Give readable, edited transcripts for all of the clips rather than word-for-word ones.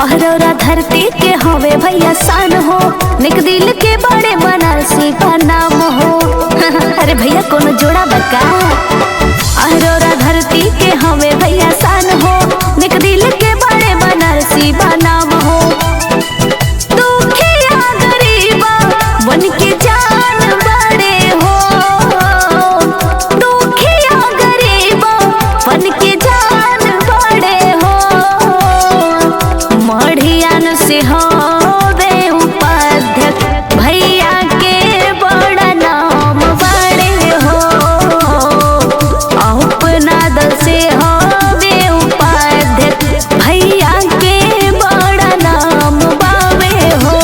अहरोरा धरती के हवे भैया सान हो, निक दिल के बड़े बनारसी का नाम हो। अरे भैया कोनो जोड़ा बका। अहरोरा धरती के हवे भैया सान हो, निक दिल के बड़े बनारसी का नाम हो। दुखिया गरीबा बन के जान बड़े हो, दुखिया गरीबा बन के जान बड़े हो। मढ़ियान से होवे उपाध्यक्ष भैया के बड़ा नाम बड़े हो। अपना दल से होवे उपाध्यक्ष भैया के बड़ा नाम बावे हो।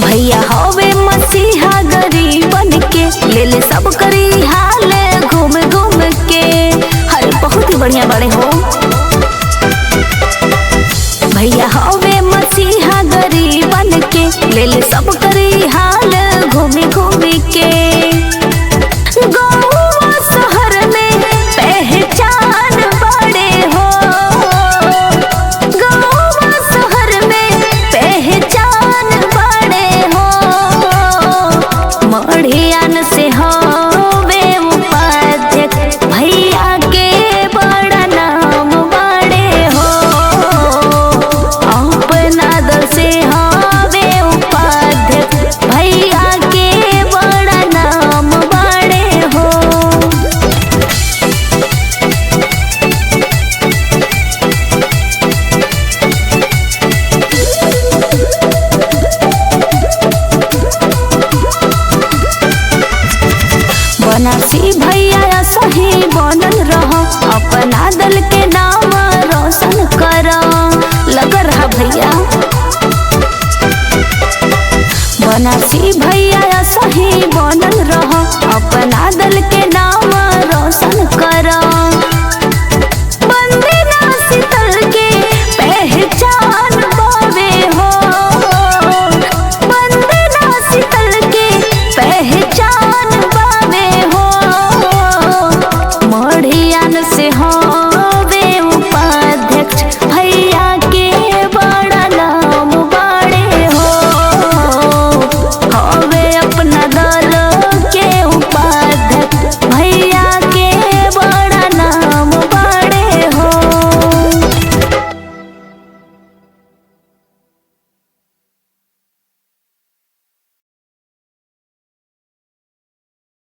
भैया होवे मसीहा गरीबन के, ले ले सब करी हाल घूम घूम के। हर बहुत ही बढ़िया बड़े